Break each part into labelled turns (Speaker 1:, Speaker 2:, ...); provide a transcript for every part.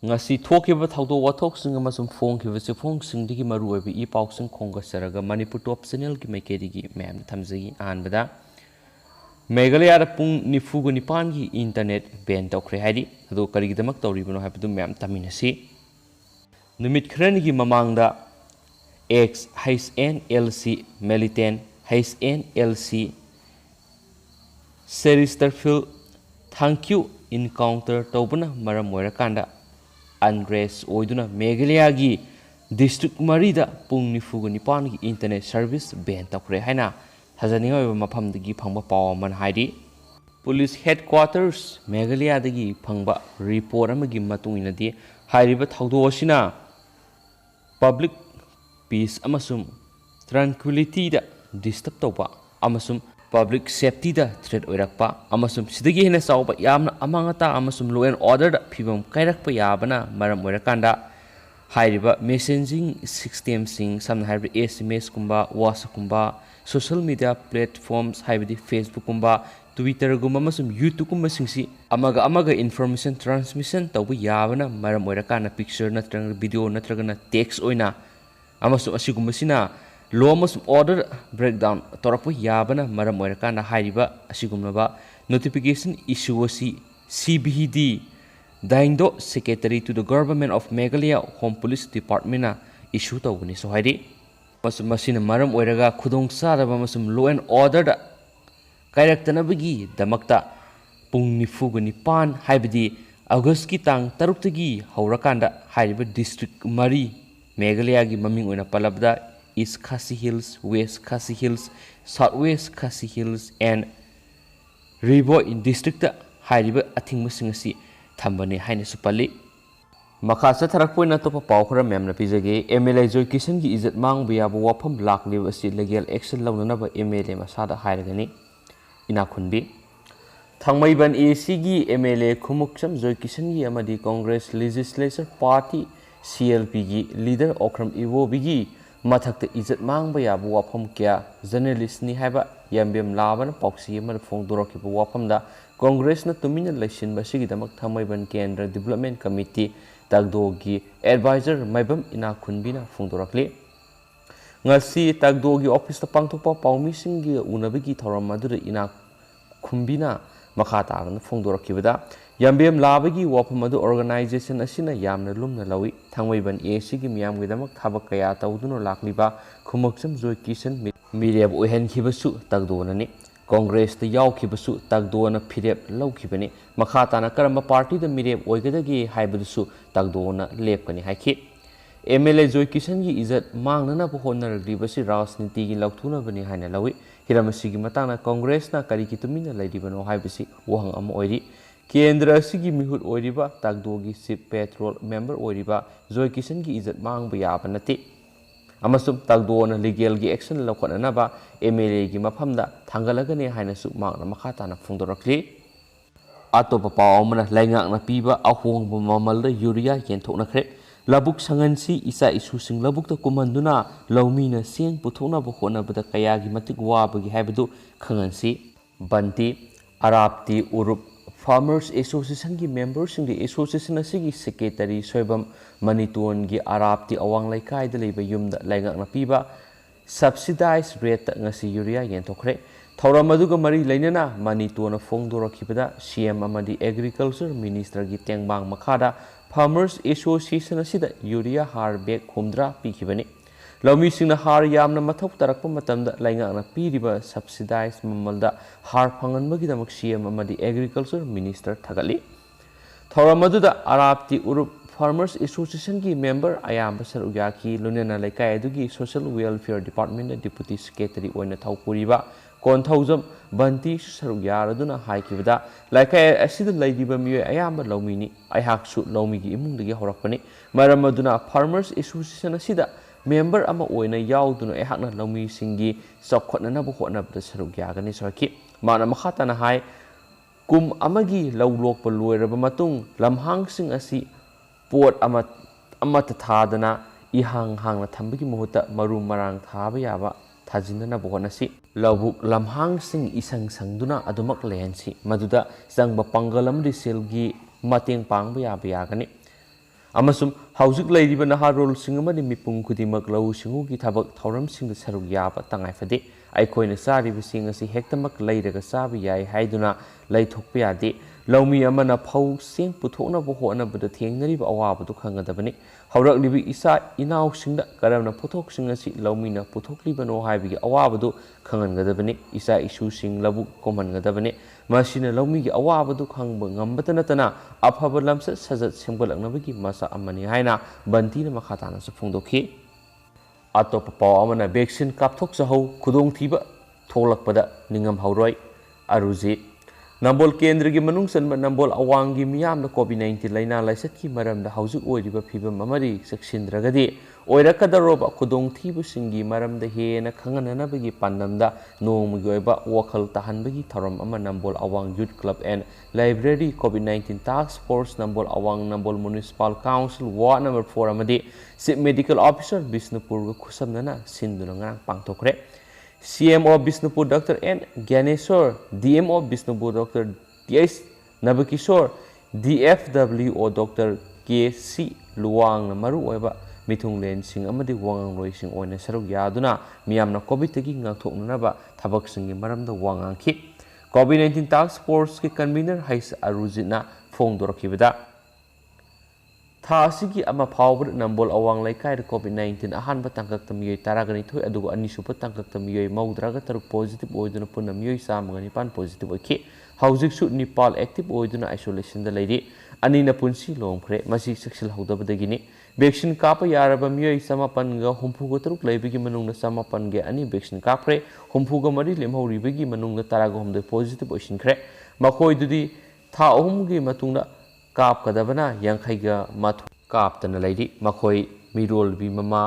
Speaker 1: Ngashi Toukhre Thaudo Wathoksin amasum Phongkhiba Siphongsingi maruoibi I pausing khongasaraga Manipur Top Channel ki maikedi ma'am thamjagi ahanbada Meghalaya Pung nifugu nipangi internet ban Toukhre haidi ado karigidamak tawribano haibadu ma'am taminasi Numit kharani mamangda X HNLC militant HNLC Seristerfield thank you encounter tawbana maram oirakanda Andres Oiduna Meghalaya District Marida Pung nifugu nipangi internet service ban Toukhre haina Hazaninga mafamdagi phangba paw man haidi Police headquarters Meghalaya dagi phangba report amagi matung inadi hairiba thaudo asina public peace amasum tranquility da disturb tawba amasum public safety da threat oirakpa amasum sidagi hena sawba yamna amangata amasum law and order da phibam kairakpa yabana maram oirakanda hairiba messaging system sing samna hairiba SMS kumba WhatsApp kumba social media platforms haibidi Facebook kumba Twitter gumba amasum YouTube kumba singsi amaga information transmission tawba yabana maram oirakana picture natranga video natragana text oina amasum asigumba sina law amasum order breakdown torakpa yabana maram oirakana hairiba asigumnaba notification issue asi CBD Daindo Secretary to the Government of Meghalaya Home Police Department na issue tawbani so hairi masum masina maram oiraga khudong saraba masum law and order da kairaktanabagi damakta pung nifugu nipan haibidi August ki tang taruktagi haurakanda hairiba district mari Meghalaya gi maming oina palabda East Khasi Hills, West Khasi Hills, Southwest Khasi Hills and Ribo in district da hairiba athingma singasi thambani haina supali Makasa tharakpoina topa pawkhara memna pijage MLA Joy Kishan gi izat mang biya bu wafam lakli wasi legal action lawnana MLA masada hairagani ina khunbi Thangmaiban AC gi MLA Khumuksam Joy Kishan gi amadi Congress Legislature Party CLP gi leader Okram Iwo bigi mathakta izat mang biya bu wafam kya journalist ni haiba yambem laban pauksi man phongdoraki bu wafam da Congress na tumina election basigi damak Thangmaiban Kendra Development Committee Tagdogi advisor maibam ina khunbina phongdorakli ngasi Tagdogi office ta pangthopa pawmi singi unabigi thoram madura ina khumbina makhata na phongdorakibada yambem labagi wafam adu organization asina yamna lumna lawi Thangmaiban AC gi miyam gi damak thabak kaya tawduno lakliba Khumuksam Joy Kishan mireb ohen khibasu Tagdonani Congress the Yao Kibasu Tagdona Pirep Low Kibani Makhatana Karama Party the Mirep Oigadagi Haibusu Tagdona Lepani Haki MLA Joy Kishangi is at Mangnana Pohona Ribasi Rasniti Lautuna Bani Hana Lawi Hiramasigi Matana Congress na Karikitumina Lady Bano Haibasi Wang Am Oiri Kendra Sigi Mihut Oiriba Tagdogi Sip Patrol Member Oiriba Joy Kishangi is at Mang Bayapanati Amasum Tagdona legal gi action lakonanaba MLA gi mafamda thangalagani hainasu mangna makhatana phongdorakli atopa pawmana laingakna piba ahongbu mamalda urea yenthoknakhre labuk sangansi isa isu sing labuk ta kumanduna lawmina seng puthona bu khona bada kaya gi matik wabagi haibadu khangansi banti arapti urup Farmers Association ki members sing the association asigi secretary soibam Maniton gi Arab ti awang laikai de leba yumda laingak na piba subsidized rate ngasi urea yen Toukhre thoram aduga mari lainana Maniton phongdorakibada CM amadi agriculture minister gi tengbang makhada Farmers Association asida urea har bag khumdra pikibani Lawmi singna har yamna mathok tarakpa matamda laingakna piriba subsidized mamalda har phanganbagi damak CM amadi agriculture minister thagali Thoramadda Arabti Urup Farmers Association ki member ayamba sarugaki lunena laikai adugi social welfare department deputy secretary oina thaupuriba konthaujam banti sarugya aduna haikibada laikai asida laidiba miyo ayamba lawmini aihaksu lawmigi imungdagi horakpani maramaduna Farmers Association asida member ama oina yauduna ehakna lawmi singi chawkhotna bu khotnabda sarugya gani sarki mana makhatana hai kum amagi lawlok paloiraba matung lamhang sing asi pot amata thadana ihang hangna thambagi muhuta maru marang thaba yaba thajinna bu honasi lawbuk lamhang sing isang sangduna adumak lehansi maduda sangba pangalam riselgi mateng pangba yaba yagani ꯑꯃꯁꯨꯡ ꯍꯧꯖꯤꯛ ꯂꯩꯔꯤꯕ ꯅꯍꯥꯔꯣꯜꯁꯤꯡ ꯑꯃꯗꯤ ꯃꯤꯄꯨꯝ ꯈꯨꯗꯤꯡꯃꯛ ꯂꯧꯎ ꯁꯤꯡꯎꯒꯤ ꯊꯕꯛ ꯊꯧꯔꯝꯁꯤꯡꯗ ꯁꯔꯨꯛ ꯌꯥꯕ ꯇꯉꯥꯏꯐꯗꯦ ꯑꯩꯈꯣꯏꯅ ꯆꯥꯔꯤꯕꯁꯤꯡ ꯑꯁꯤ ꯍꯦꯛꯇꯃꯛ ꯂꯩꯔꯒ ꯆꯥꯕ ꯌꯥꯏ ꯍꯥꯏꯗꯨꯅ ꯂꯩꯊꯣꯛꯄ ꯌꯥꯗꯦ ꯂꯧꯃꯤ ꯑꯃꯅ ꯐꯧ ꯆꯦꯡ ꯄꯨꯊꯣꯛꯅꯕ ꯍꯣꯠꯅꯕꯗ ꯊꯦꯡꯅꯔꯤꯕ ꯑꯋꯥꯕꯗꯨ ꯈꯪꯒꯗꯕꯅꯤ ꯍꯧꯔꯛꯂꯤꯕ ꯏꯆꯥ ꯏꯅꯥꯎꯁꯤꯡꯗ ꯀꯔꯝꯅ ꯄꯣꯠꯊꯣꯛꯁꯤꯡ ꯑꯁꯤ ꯂꯧꯃꯤꯅ ꯄꯨꯊꯣꯛꯂꯤꯕꯅꯣ ꯍꯥꯏꯕꯒꯤ ꯑꯋꯥꯕꯗꯨ ꯈꯪꯍꯟꯒꯗꯕꯅꯤ ꯏꯆꯥ ꯏꯁꯨꯁꯤꯡ ꯂꯧꯕꯨꯛ ꯀꯨꯝꯍꯟꯒꯗꯕꯅꯤ ꯃꯁꯤꯅ ꯂꯧꯃꯤꯒꯤ ꯑꯋꯥꯕꯗꯨ ꯈꯪꯕ ꯉꯝꯕꯇ ꯅꯠꯇꯅ ꯑꯐꯕ ꯂꯝꯆꯠ ꯁꯥꯖꯠ ꯁꯦꯝꯒꯠꯂꯛꯅꯕꯒꯤ ꯃꯆꯥꯛ ꯑꯃꯅꯤ ꯍꯥꯏꯅ ꯕꯟꯇꯤꯅ ꯃꯈꯥ ꯇꯥꯅꯁꯨ ꯐꯣꯡꯗꯣꯛꯈꯤ ꯑꯇꯣꯞꯄ ꯄꯥꯎ ꯑꯃꯅ ꯚꯦꯛꯁꯤꯟ ꯀꯥꯞꯊꯣꯛꯆꯍꯧ ꯈꯨꯗꯣꯡꯊꯤꯕ ꯊꯣꯛꯂꯛꯄꯗ ꯅꯤꯡꯉꯝꯍꯧꯔꯣꯏ ꯑꯔꯨꯖꯤꯠ ꯅꯝꯕꯣꯜ ꯀꯦꯟꯗ꯭ꯔꯒꯤ ꯃꯅꯨꯡ ꯆꯟꯕ ꯅꯝꯕꯣꯜ ꯑꯋꯥꯡꯒꯤ ꯃꯤꯌꯥꯝꯅ ꯀꯣꯚꯤꯗ-19 ꯂꯩꯅꯥ ꯂꯥꯏꯆꯠꯀꯤ ꯃꯔꯝꯗ ꯍꯧꯖꯤꯛ ꯑꯣꯏꯔꯤꯕ ꯐꯤꯚꯝ ꯑꯃꯗꯤ ꯆꯦꯛꯁꯤꯟꯗ꯭ꯔꯒꯗꯤ ꯑꯣꯏꯔꯛꯀꯗꯧꯔꯕ ꯈꯨꯗꯣꯡꯊꯤꯕꯁꯤꯡꯒꯤ ꯃꯔꯝꯗ ꯍꯦꯟꯅ ꯈꯪꯍꯟꯅꯅꯕꯒꯤ ꯄꯥꯟꯗꯝꯗ ꯅꯣꯡꯃꯒꯤ ꯑꯣꯏꯕ ꯋꯥꯈꯜ ꯇꯥꯍꯟꯕꯒꯤ ꯊꯧꯔꯝ ꯑꯃ ꯅꯝꯕꯣꯜ ꯑꯋꯥꯡ ꯌꯨꯠ ꯀ꯭ꯂꯕ ꯑꯦꯟ ꯂꯥꯏꯕ꯭ꯔꯦꯔꯤ ꯀꯣꯚꯤꯗ-19 ꯇꯥꯛꯁ ꯐꯣꯔꯁ ꯅꯝꯕꯣꯜ ꯑꯋꯥꯡ Nambol municipal council ward number 4 ꯑꯃꯗꯤ ꯆꯤꯞ ꯃꯦꯗꯤꯀꯦꯜ ꯑꯣꯐꯤꯁꯥꯔ ꯕꯤꯁꯅꯨꯄꯨꯔꯒ ꯈꯨꯠꯁꯝꯅꯅ ꯁꯤꯟꯗꯨꯅ ꯉꯔꯥꯡ ꯄꯥꯡꯊꯣꯛꯈ꯭ꯔꯦ CMO Bisnupur Dr. N. Gyaneshwar, DMO Bisnupur Dr. T.H. Nabakishore, DFWO Dr. K.C. Luwang maru oiba mithunglen sing amadi wangangloi sing oina saruk yaduna miyamna covid tagi ngakthoknaba thabak singi maramda wangangki covid-19 task force ki convener Hais Arujitna phongdorakibada tha asigi ama phawbur nambol awang laikai covid-19 ahanba tangkak tamiyoi taragani thoi adugo anisupa tangkak tamiyoi maudraga taruk positive oiduna punna miyoi samagani pan positive oiki haujik su Nepal active oiduna isolation da leiri anina punsi lomkhre masi sexual hawdabadagini vaccine kapa yaraba miyoi samapan ga humpugo taruk leibigi manungna samapan ge ani vaccine kapre humpugo mari lemhoribigi manungna taraga homde positive oisinkhre makoi dudi tha ohumgi matungna kap kadabana yankhaiga mathu kap tana leiri makoi mirol bi mama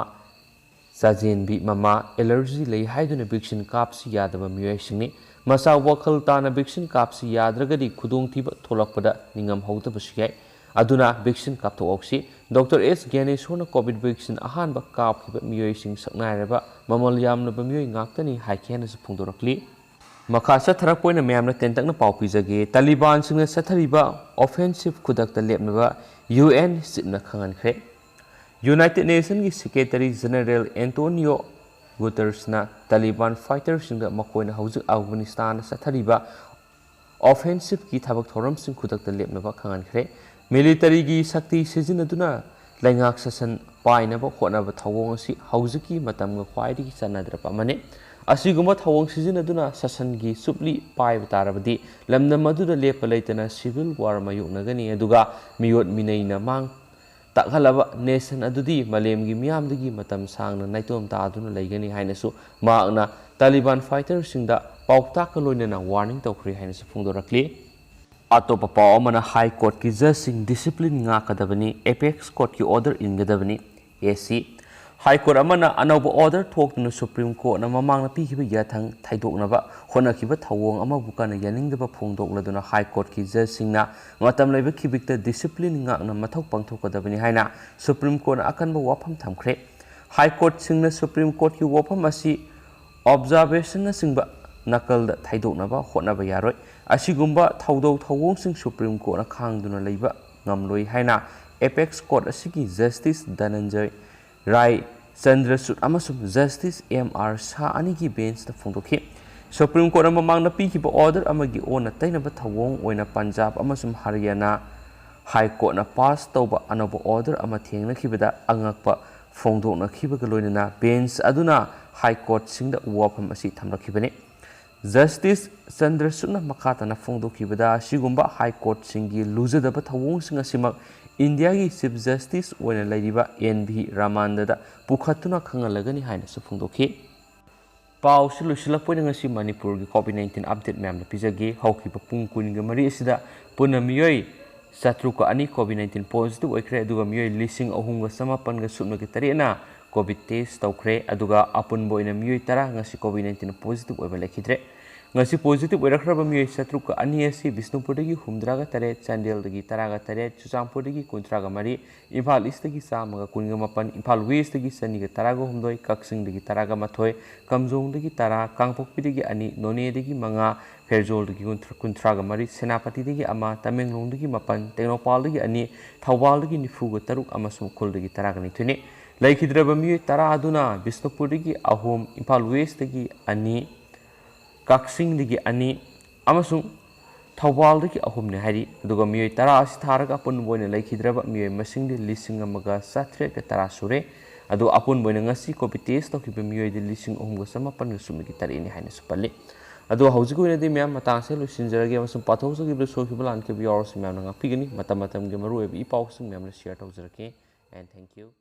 Speaker 1: sajen bi mama allergy lei haiduna vaccine kap si yadaba miyoi singni masa wakhal tana vaccine kap si yadragadi khudong thiba tholakpada ningam hawdaba sigai aduna vaccine kap to oksi Dr. S. Gyaneshwarna covid vaccine ahanba kap khiba miyoi sing saknairaba mamal yamna ba miyoi ngaktani haikena su phungdorakli Makasa Tharapoina Mamna Tentakna Paupizage, Taliban Singha Sathariba, offensive Kudakta Lepnava, UN Sitna Kangankre, United Nations Secretary General Antonio Guterresna, Taliban fighters in the Makoina House Afghanistan Sathariba, offensive Ki Tabak Thoram Sing Kudakta Lepnava Kangankre, military Gi Sakti Sizinaduna, Langak Sasan, Painaba, Honava Tawonsi, Hausaki, Matamga Kwaidi Sanadrapamane. Asiguma thawong sizinaduna sasangi supli paiba tarabadi lamna maduda lepa leitana civil war mayuknagani aduga miyot minaina mang takhalaba nation adudi malemgi miyamdagi matam sangna naitom taaduna leigani hainasu maakna Taliban fighters singda paukta loinana warning Toukhre hainasu phungdorakli atopa paw amana high court ki judge sing discipline ngakadabani apex court ki order ingadabani AC High Court amana anauba order thokna Supreme Court na mamang na pihiba yathang thaidoknaba honakiba thawong ama bukana yaningdaba phongdokladuna High Court ki judge singna matam leiba khibikta discipline ngakna mathau pangthokadabani haina Supreme Court na akanba wafam thamkhre High Court singna Supreme Court ki wafam asi observation na singba nakalda thaidoknaba hotnaba yaroi asigumba thawdok thawong sing Supreme Court na khangduna leiba ngamloi haina Apex Court asigi Justice Dhananjay Rai Chandrasut amasum Justice M.R. Shah anigi bench da phongdokhi Supreme Court amamang na pikiba order amagi ona tainaba thawong oina Punjab amasum Haryana High Court na pass tauba anaba order ama thengna khibada angakpa phongdokna khibaga loinana bench aduna High Court singda wafam asi thamlakhibani Justice Chandrasut na makhatana phongdokhibada sigumba High Court singi lujadaba thawong singa simak India ki Chief Justice oina lairiba N.V. Ramanda pukhatuna khangalagani haina su phungdokhi Pau silusilakpoina ngasi Manipur ki COVID-19 update mamna pijage haukiba pung kuninga mari asida puna miyoi satruka ani COVID-19 positive oikre aduga miyoi lising ahunga samapan ga subnaga tarena COVID test Toukhre aduga apunbo ina miyoi tara ngasi COVID-19 positive oiba lekhidre ngasi positive oirakraba mioi satruk ani asi Bisnupur dagi humdraga tare Chandel dagi taraga tare Chuchampur dagi kuntraga mari Imphal East dagi samaga kunga mapan Imphal West dagi saniga taraga humdoi Kaksing dagi taraga mathoi Kamjong dagi tara Kangpokpi dagi ani None dagi manga Ferjol dagi kuntraga mari Senapati dagi ama Tamenglong dagi mapan Tengnopal dagi ani Thawbal dagi nifuga taruk ama Sumkhul dagi taraga nithune laikhidraba mioi tara aduna Bisnupur dagi ahom Imphal West dagi ani Kaksing dagi ani amasung Thawbal dagi ahumne hari aduga mioi tara asi tharaga apun boina laikhidraba mioi masing de lising amaga satre ka tara sure adu apun boina ngasi copy test tokiba mioi de lising ohumga samapan sumigi tari ni haina supalli adu haujiku ina de myam matang se lusinjarage amasung pathok sogi bla soki bla anke bi or simyam nga pigani matam matam ge maru e bi pausung myam na share tawjarake and thank you.